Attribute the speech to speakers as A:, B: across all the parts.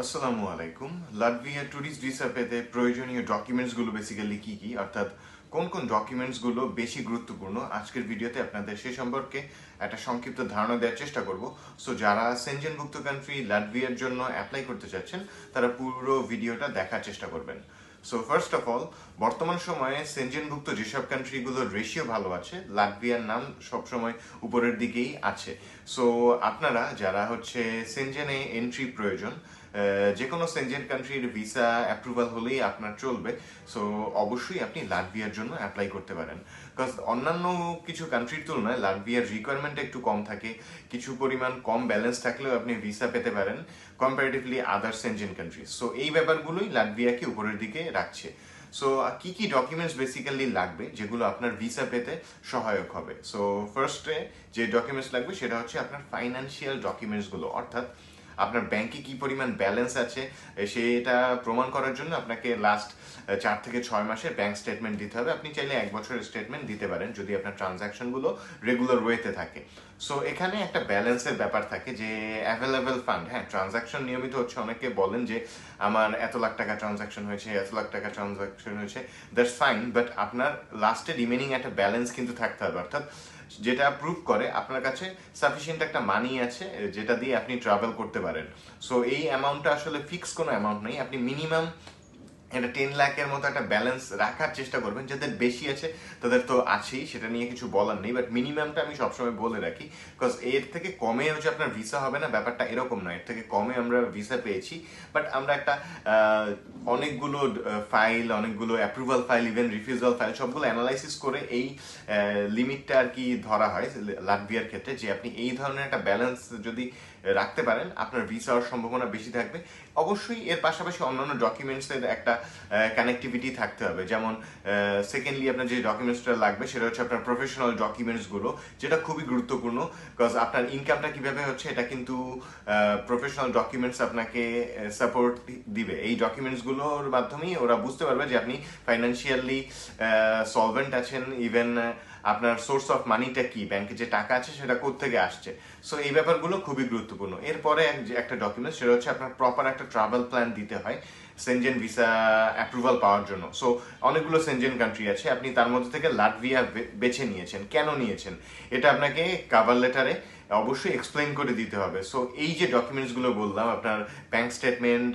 A: আসসালামু আলাইকুম। Latvia tourist visa পেতে প্রয়োজনীয় ডকুমেন্টসগুলো বেসিক্যালি কি কি, অর্থাৎ কোন কোন ডকুমেন্টসগুলো বেশি গুরুত্বপূর্ণ, আজকের ভিডিওতে আপনাদের সে সম্পর্কে একটা সংক্ষিপ্ত ধারণা দেওয়ার চেষ্টা করব। সো যারা সেনজেনভুক্ত কান্ট্রি লাটভিয়ার জন্য অ্যাপ্লাই করতে চাচ্ছেন তারা পুরো ভিডিওটা দেখার চেষ্টা করবেন। সো ফার্স্ট অফ অল, বর্তমান সময়ে সেনজেনভুক্ত যেসব কান্ট্রিগুলোর রেশিও ভালো আছে, লাটভিয়ার নাম সবসময় উপরের দিকেই আছে। সো আপনারা যারা সেনজেনে এন্ট্রি প্রয়োজন, যে কোনো সেনজেন কান্ট্রির ভিসা অ্যাপ্রুভাল হলেই আপনার চলবে। সো অবশ্যই আপনি লাটভিয়ার জন্য অ্যাপ্লাই করতে পারেন, বিকজ অন্যান্য কিছু কান্ট্রির তুলনায় লাটভিয়ার রিকোয়ারমেন্ট একটু কম থাকে। কিছু পরিমাণ কম ব্যালেন্স থাকলেও আপনি ভিসা পেতে পারেন কম্পারেটিভলি আদার সেনজেন কান্ট্রি। সো এই ব্যাপারগুলোই লাটভিয়াকে উপরের দিকে রাখছে। সো কি কি ডকুমেন্টস বেসিক্যালি লাগবে যেগুলো আপনার ভিসা পেতে সহায়ক হবে? সো ফার্স্টে যে ডকুমেন্টস লাগবে সেটা হচ্ছে আপনার ফাইন্যান্সিয়াল ডকুমেন্টসগুলো, অর্থাৎ আপনার ব্যাংকে কি পরিমাণ ব্যালেন্স আছে সেটা প্রমাণ করার জন্য আপনাকে লাস্ট 4 থেকে 6 মাসের ব্যাংক স্টেটমেন্ট দিতে হবে। আপনি চাইলে 1 বছরের স্টেটমেন্ট দিতে পারেন যদি আপনার ট্রানজাকশনগুলো রেগুলার ওয়েতে থাকে। সো এখানে একটা ব্যালেন্সের ব্যাপার থাকে যে অ্যাভেলেবেল ফান্ড, হ্যাঁ ট্রানজাকশন নিয়মিত হচ্ছে, অনেকে বলেন যে আমার এত লাখ টাকা ট্রানজাকশন হয়েছে, এত লাখ টাকা ট্রানজাকশন হয়েছে, দ্যাটস ফাইন, বাট আপনার লাস্টে রিমেনিং একটা ব্যালেন্স কিন্তু থাকতে হবে, অর্থাৎ যেটা প্রুভ করে আপনার কাছে সাফিসিয়েন্ট একটা মানি আছে যেটা দিয়ে আপনি ট্রাভেল করতে পারেন। সো এই অ্যামাউন্টটা আসলে ফিক্স কোনো অ্যামাউন্ট নেই, আপনি মিনিমাম এটা 10 লাখের মতো একটা ব্যালেন্স রাখার চেষ্টা করবেন। যাদের বেশি আছে তাদের তো আছেই, সেটা নিয়ে কিছু বলার নেই, বাট মিনিমামটা আমি সবসময় বলে রাখি, বিকজ এর থেকে কমে আপনার ভিসা হবে না, ব্যাপারটা এরকম নয়। এর থেকে কমে আমরা ভিসা পেয়েছি, বাট আমরা একটা অনেকগুলো ফাইল, অনেকগুলো approval file, even refusal file সবগুলো অ্যানালাইসিস করে এই লিমিটটা আর কি ধরা হয় লাটভিয়ার ক্ষেত্রে, যে আপনি এই ধরনের একটা ব্যালেন্স যদি রাখতে পারেন আপনার ভিসা হওয়ার সম্ভাবনা বেশি থাকবে। অবশ্যই এর পাশাপাশি অন্যান্য ডকুমেন্টসের একটা কানেক্টিভিটি থাকতে হবে, যেমন সেকেন্ডলি আপনার যে ডকুমেন্টসটা লাগবে সেটা হচ্ছে আপনার প্রফেশনাল ডকুমেন্টসগুলো, যেটা খুবই গুরুত্বপূর্ণ, বিকজ আপনার ইনকামটা কিভাবে হচ্ছে এটা কিন্তু প্রফেশনাল ডকুমেন্টস আপনাকে সাপোর্ট দিবে। এই ডকুমেন্টসগুলোর মাধ্যমেই ওরা বুঝতে পারবে যে আপনি ফাইন্যান্সিয়ালি সলভেন্ট আছেন, ইভেন আপনার সোর্স অফ মানিটা কি, ব্যাংকে যে টাকা আছে সেটা কোত্থেকে আসছে। সো এই ব্যাপারগুলো খুবই গুরুত্বপূর্ণ। এরপরে একটা ডকুমেন্ট সেটা হচ্ছে আপনার প্রপার একটা ট্রাভেল প্ল্যান দিতে হয় সেনজেন ভিসা অ্যাপ্রুভাল পাওয়ার জন্য। সো অনেকগুলো সেনজেন কান্ট্রি আছে, আপনি তার মধ্যে থেকে লাটভিয়া বেছে নিয়েছেন, কেন নিয়েছেন এটা আপনাকে কাভার লেটারে অবশ্যই এক্সপ্লেইন করে দিতে হবে। সো এই যে ডকুমেন্টসগুলো বললাম, আপনার bank statement,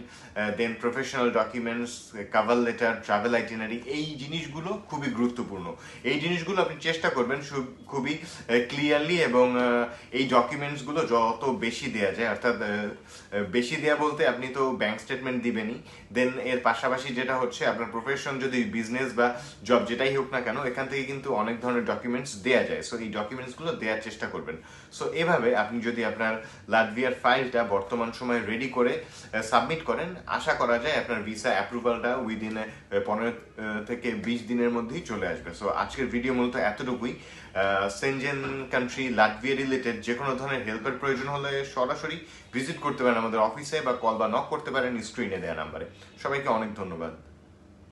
A: then professional documents, cover letter, travel itinerary, এই জিনিসগুলো খুবই গুরুত্বপূর্ণ। এই জিনিসগুলো আপনি চেষ্টা করবেন খুবই ক্লিয়ারলি, এবং এই ডকুমেন্টসগুলো যত বেশি দেয়া যায়, অর্থাৎ বেশি দেয়া বলতে আপনি তো ব্যাংক স্টেটমেন্ট দিবেনই, দেন এর পাশাপাশি যেটা হচ্ছে আপনার প্রফেশন যদি বিজনেস বা জব যেটাই হোক না কেন, এখান থেকে কিন্তু অনেক ধরনের ডকুমেন্টস দেয়া যায়। সো এই ডকুমেন্টসগুলো দেওয়ার চেষ্টা করবেন। সো এভাবে আপনি যদি আপনার লাটভিয়ার ফাইলটা বর্তমান সময়ে রেডি করে সাবমিট করেন, আশা করা যায় আপনার ভিসা অ্যাপ্রুভালটা উইদিন 15 থেকে 20 দিনের মধ্যেই চলে আসবে। সো আজকের ভিডিও মূলত এতটুকুই। সেনজেন কান্ট্রি লাটভিয়া রিলেটেড যে কোনো ধরনের হেল্পের প্রয়োজন হলে সরাসরি ভিজিট করতে পারেন আমাদের অফিসে, বা কল বা নক করতে পারেন স্ক্রিনে দেওয়া নাম্বারে। সবাইকে অনেক ধন্যবাদ।